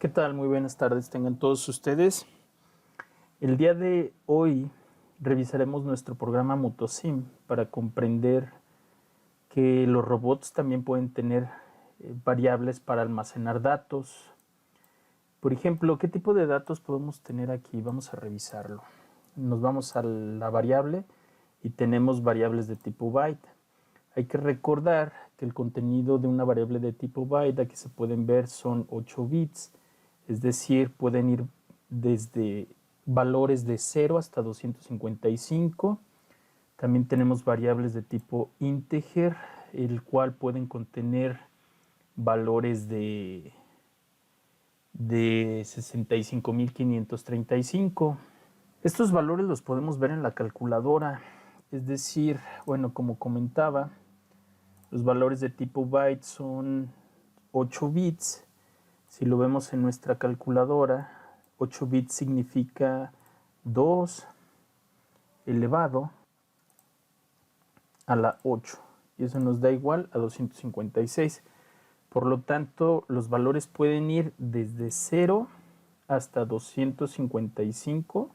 ¿Qué tal? Muy buenas tardes tengan todos ustedes. El día de hoy revisaremos nuestro programa MotoSim para comprender que los robots también pueden tener variables para almacenar datos. Por ejemplo, ¿qué tipo de datos podemos tener aquí? Vamos a revisarlo. Nos vamos a la variable y tenemos variables de tipo byte. Hay que recordar que el contenido de una variable de tipo byte, aquí se pueden ver, son 8 bits. Es decir, pueden ir desde valores de 0 hasta 255. También tenemos variables de tipo integer, el cual pueden contener valores de 65.535. Estos valores los podemos ver en la calculadora. Es decir, bueno, como comentaba, los valores de tipo byte son 8 bits. Si lo vemos en nuestra calculadora, 8 bits significa 2 elevado a la 8. Y eso nos da igual a 256. Por lo tanto, los valores pueden ir desde 0 hasta 255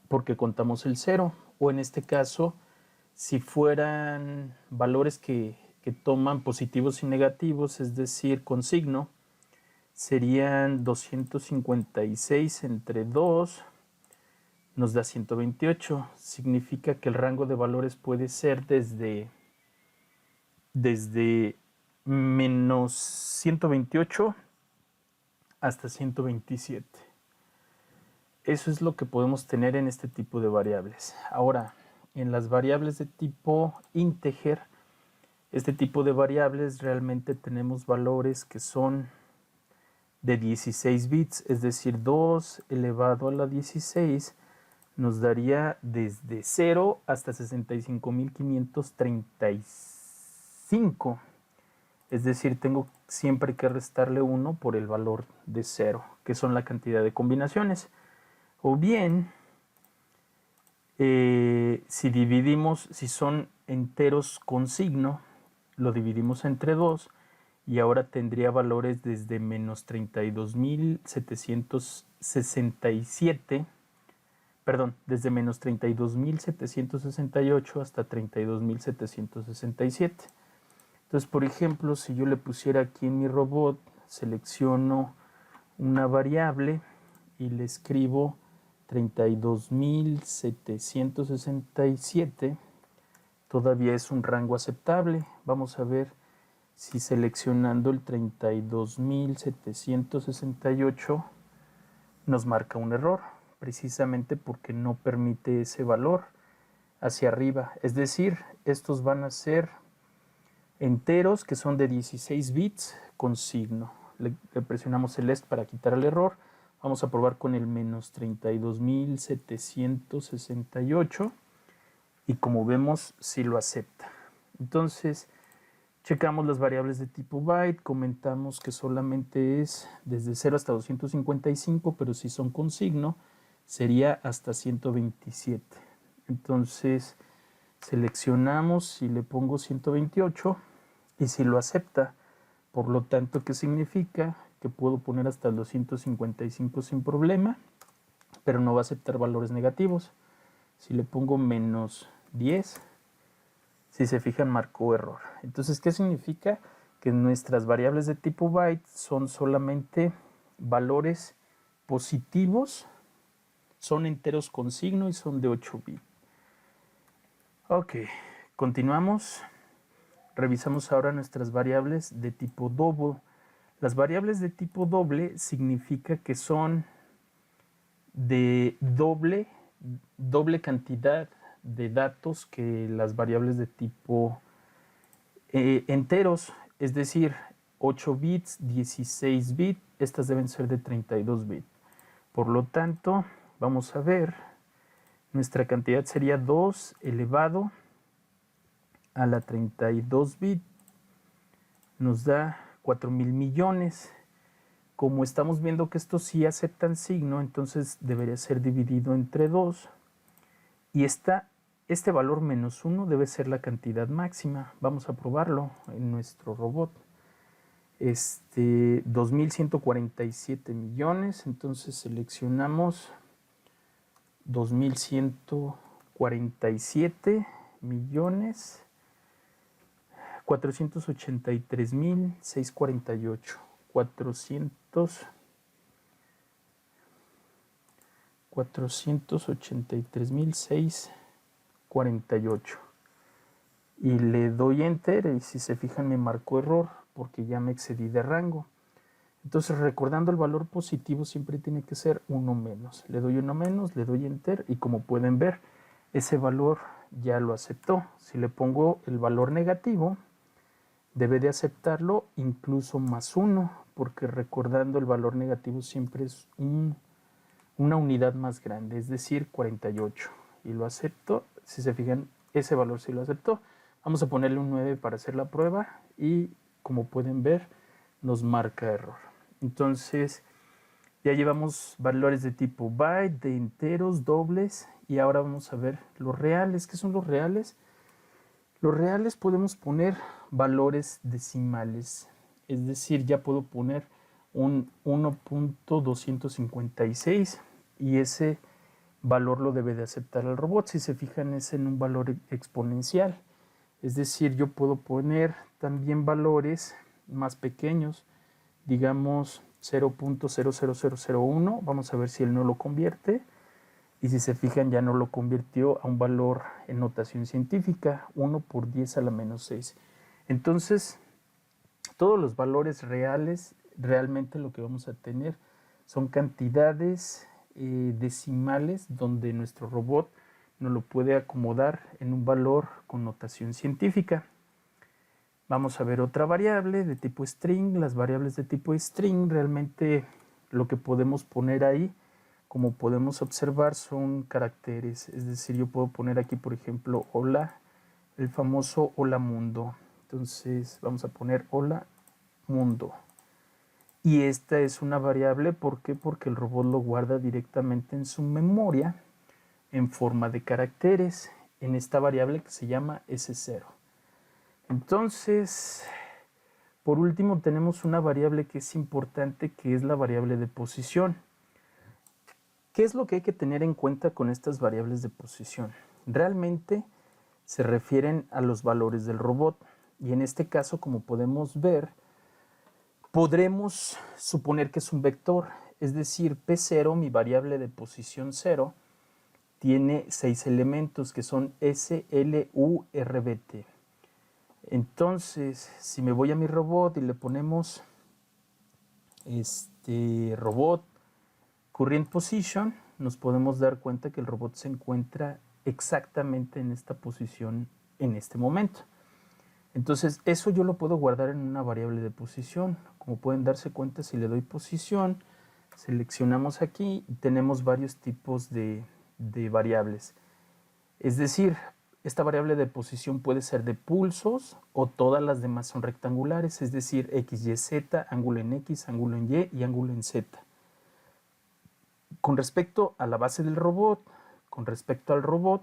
porque contamos el 0. O en este caso, si fueran valores que toman positivos y negativos, es decir, con signo, serían 256 entre 2, nos da 128. Significa que el rango de valores puede ser desde menos 128 hasta 127. Eso es lo que podemos tener en este tipo de variables. Ahora, en las variables de tipo integer, este tipo de variables realmente tenemos valores que son de 16 bits, es decir, 2 elevado a la 16 nos daría desde 0 hasta 65.535. Es decir, tengo siempre que restarle 1 por el valor de 0, que son la cantidad de combinaciones. O bien, si son enteros con signo, lo dividimos entre 2 y ahora tendría valores desde menos 32.767, perdón, desde menos 32.768 hasta 32.767. Entonces, por ejemplo, si yo le pusiera aquí en mi robot, selecciono una variable y le escribo 32.767, todavía es un rango aceptable. Vamos a ver si seleccionando el 32.768 nos marca un error, precisamente porque no permite ese valor hacia arriba. Es decir, estos van a ser enteros que son de 16 bits con signo. Le presionamos el ESC para quitar el error. Vamos a probar con el menos 32.768 y como vemos sí lo acepta. Entonces checamos las variables de tipo byte, comentamos que solamente es desde 0 hasta 255, pero si son con signo sería hasta 127. Entonces seleccionamos y le pongo 128 y si lo acepta. Por lo tanto, ¿qué significa? Que puedo poner hasta el 255 sin problema, pero no va a aceptar valores negativos. Si le pongo menos 10, si se fijan, marcó error. Entonces, ¿qué significa? Que nuestras variables de tipo byte son solamente valores positivos, son enteros con signo y son de 8 bits. Ok, continuamos. Revisamos ahora nuestras variables de tipo doble. Las variables de tipo doble significa que son de doble cantidad de datos que las variables de tipo enteros, es decir, 8 bits, 16 bits, estas deben ser de 32 bits. Por lo tanto, vamos a ver, nuestra cantidad sería 2 elevado a la 32 bits, nos da 4.000 millones. Como estamos viendo que estos sí aceptan signo, entonces debería ser dividido entre 2. Y este valor menos 1 debe ser la cantidad máxima. Vamos a probarlo en nuestro robot. 2.147 millones. Entonces seleccionamos 2.147 millones 483.648. 483.648. Y le doy enter y si se fijan me marcó error porque ya me excedí de rango. Entonces, recordando el valor positivo siempre tiene que ser 1 menos. Le doy 1 menos, le doy enter y como pueden ver, ese valor ya lo aceptó. Si le pongo el valor negativo, debe de aceptarlo incluso más 1, porque recordando el valor negativo siempre es una unidad más grande, es decir, 48. Y lo acepto. Si se fijan, ese valor sí lo aceptó. Vamos a ponerle un 9 para hacer la prueba y como pueden ver, nos marca error. Entonces, ya llevamos valores de tipo byte, de enteros, dobles, y ahora vamos a ver los reales. ¿Qué son los reales? Los reales podemos poner valores decimales, es decir, ya puedo poner un 1.256 y ese valor lo debe de aceptar el robot. Si se fijan, es en un valor exponencial, es decir, yo puedo poner también valores más pequeños, digamos 0.00001, vamos a ver si él no lo convierte, y si se fijan ya no lo convirtió a un valor en notación científica, 1 por 10 a la menos 6. Entonces, todos los valores reales, realmente lo que vamos a tener son cantidades decimales donde nuestro robot nos lo puede acomodar en un valor con notación científica. Vamos a ver otra variable de tipo string. Las variables de tipo string realmente lo que podemos poner ahí, como podemos observar, son caracteres. Es decir, yo puedo poner aquí, por ejemplo, hola, el famoso hola mundo. Entonces vamos a poner hola mundo. Y esta es una variable, ¿por qué? Porque el robot lo guarda directamente en su memoria en forma de caracteres, en esta variable que se llama S0. Entonces, por último tenemos una variable que es importante, que es la variable de posición. ¿Qué es lo que hay que tener en cuenta con estas variables de posición? Realmente se refieren a los valores del robot y en este caso, como podemos ver, podremos suponer que es un vector, es decir, P0, mi variable de posición 0, tiene 6 elementos que son S, L, U, R, B, T. Entonces, si me voy a mi robot y le ponemos robot current position, nos podemos dar cuenta que el robot se encuentra exactamente en esta posición en este momento. Entonces, eso yo lo puedo guardar en una variable de posición. Como pueden darse cuenta, si le doy posición, seleccionamos aquí y tenemos varios tipos de variables. Es decir, esta variable de posición puede ser de pulsos o todas las demás son rectangulares, es decir, X, Y, Z, ángulo en X, ángulo en Y y ángulo en Z. Con respecto a la base del robot, con respecto al robot,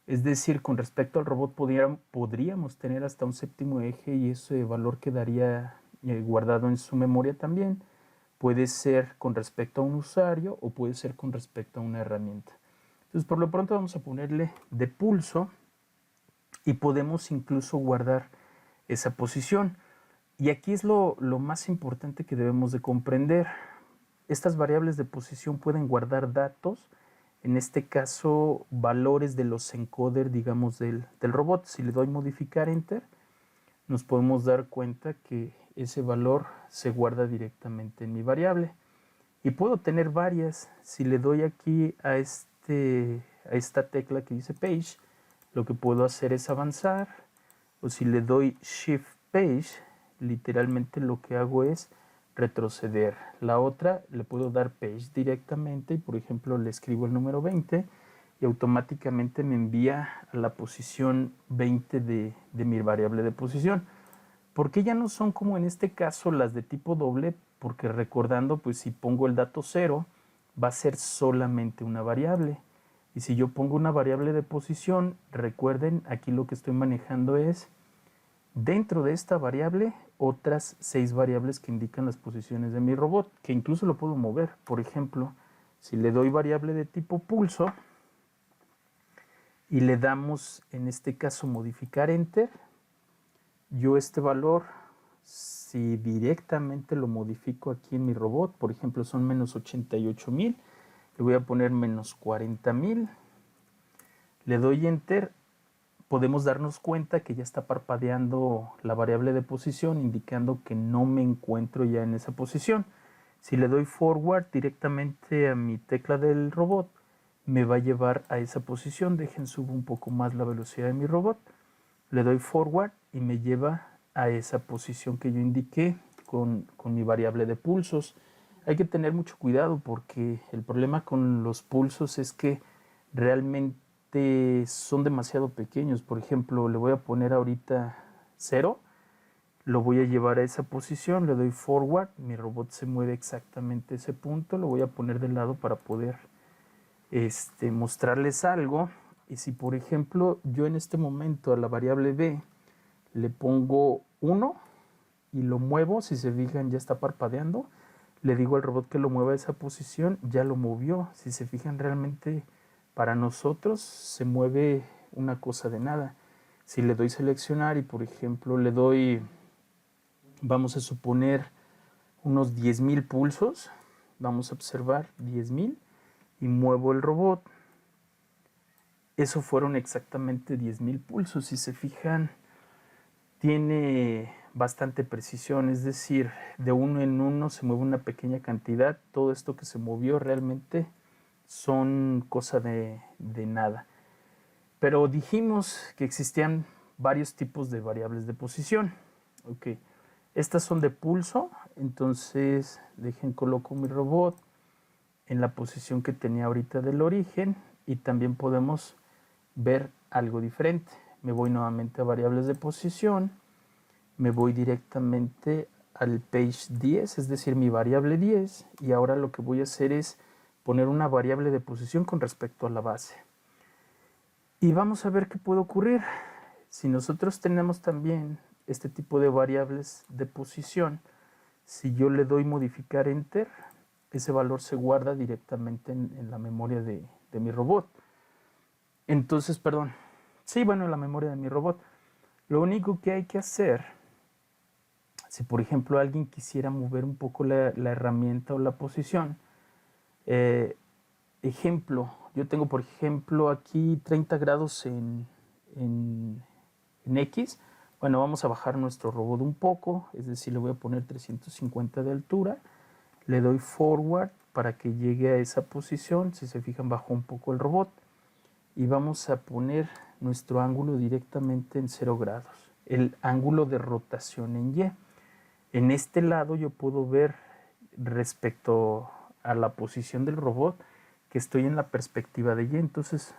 es decir, con respecto al robot podríamos tener hasta un séptimo eje y ese valor quedaría guardado en su memoria también. Puede ser con respecto a un usuario o puede ser con respecto a una herramienta. Entonces, por lo pronto vamos a ponerle de pulso y podemos incluso guardar esa posición. Y aquí es lo más importante que debemos de comprender. Estas variables de posición pueden guardar datos, en este caso valores de los encoders, digamos, del robot. Si le doy modificar enter, nos podemos dar cuenta que ese valor se guarda directamente en mi variable. Y puedo tener varias. Si le doy aquí a esta tecla que dice page, lo que puedo hacer es avanzar, o si le doy shift page, literalmente lo que hago es retroceder. La otra le puedo dar page directamente y por ejemplo le escribo el número 20 y automáticamente me envía a la posición 20 de mi variable de posición. ¿Por qué ya no son como en este caso las de tipo doble? Porque recordando, pues si pongo el dato 0 va a ser solamente una variable. Y si yo pongo una variable de posición, recuerden, aquí lo que estoy manejando es Dentro de esta variable, otras 6 variables que indican las posiciones de mi robot, que incluso lo puedo mover. Por ejemplo, si le doy variable de tipo pulso y le damos, en este caso, modificar Enter, yo este valor, si directamente lo modifico aquí en mi robot, por ejemplo, son menos 88,000, le voy a poner menos 40,000, le doy Enter, podemos darnos cuenta que ya está parpadeando la variable de posición, indicando que no me encuentro ya en esa posición. Si le doy forward directamente a mi tecla del robot, me va a llevar a esa posición. Dejen, subo un poco más la velocidad de mi robot. Le doy forward y me lleva a esa posición que yo indiqué con mi variable de pulsos. Hay que tener mucho cuidado porque el problema con los pulsos es que realmente son demasiado pequeños. Por ejemplo, le voy a poner ahorita 0, lo voy a llevar a esa posición, le doy forward, mi robot se mueve exactamente a ese punto, lo voy a poner de lado para poder mostrarles algo. Y si por ejemplo yo en este momento a la variable b le pongo 1 y lo muevo, si se fijan ya está parpadeando, le digo al robot que lo mueva a esa posición, ya lo movió. Si se fijan, realmente para nosotros se mueve una cosa de nada. Si le doy seleccionar y por ejemplo le doy, vamos a suponer, unos 10,000 pulsos, vamos a observar 10,000 y muevo el robot, eso fueron exactamente 10,000 pulsos. Si se fijan, tiene bastante precisión, es decir, de uno en uno se mueve una pequeña cantidad. Todo esto que se movió realmente son cosa de nada. Pero dijimos que existían varios tipos de variables de posición. Ok, estas son de pulso, entonces dejen coloco mi robot en la posición que tenía ahorita del origen y también podemos ver algo diferente. Me voy nuevamente a variables de posición, me voy directamente al page 10, es decir, mi variable 10, y ahora lo que voy a hacer es poner una variable de posición con respecto a la base. Y vamos a ver qué puede ocurrir. Si nosotros tenemos también este tipo de variables de posición, si yo le doy modificar Enter, ese valor se guarda directamente en la memoria de mi robot. Entonces, perdón, sí, bueno, en la memoria de mi robot. Lo único que hay que hacer, si por ejemplo alguien quisiera mover un poco la herramienta o la posición, ejemplo, yo tengo por ejemplo aquí 30 grados en X. Bueno, vamos a bajar nuestro robot un poco, es decir, le voy a poner 350 de altura, le doy forward para que llegue a esa posición. Si se fijan, bajó un poco el robot y vamos a poner nuestro ángulo directamente en 0 grados, el ángulo de rotación en Y. En este lado yo puedo ver respecto a la posición del robot que estoy en la perspectiva de Y, entonces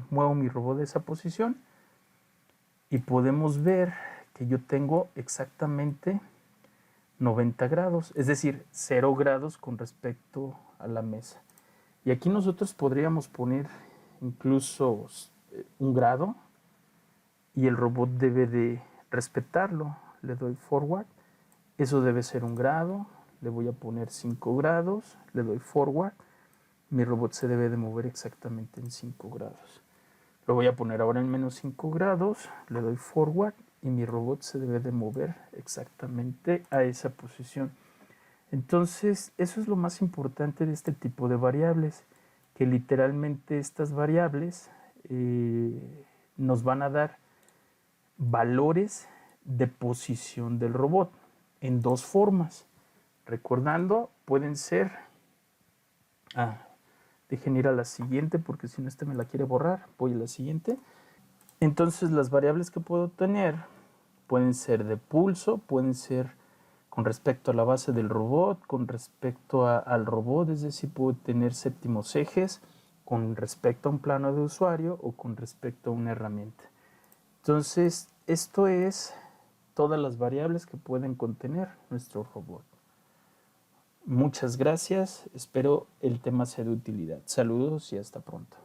muevo mi robot de esa posición y podemos ver que yo tengo exactamente 90 grados, es decir, 0 grados con respecto a la mesa. Y aquí nosotros podríamos poner incluso 1 grado y el robot debe de respetarlo. Le doy forward, eso debe ser 1 grado, le voy a poner 5 grados, le doy forward, mi robot se debe de mover exactamente en 5 grados. Lo voy a poner ahora en menos 5 grados, le doy forward y mi robot se debe de mover exactamente a esa posición. Entonces, eso es lo más importante de este tipo de variables, que literalmente estas variables nos van a dar valores de posición del robot en 2 formas. Recordando, pueden ser... dejen ir a la siguiente porque si no me la quiere borrar. Voy a la siguiente. Entonces las variables que puedo tener pueden ser de pulso, pueden ser con respecto a la base del robot, con respecto al robot, es decir, puedo tener séptimos ejes, con respecto a un plano de usuario o con respecto a una herramienta. Entonces, esto es todas las variables que pueden contener nuestro robot. Muchas gracias, espero el tema sea de utilidad. Saludos y hasta pronto.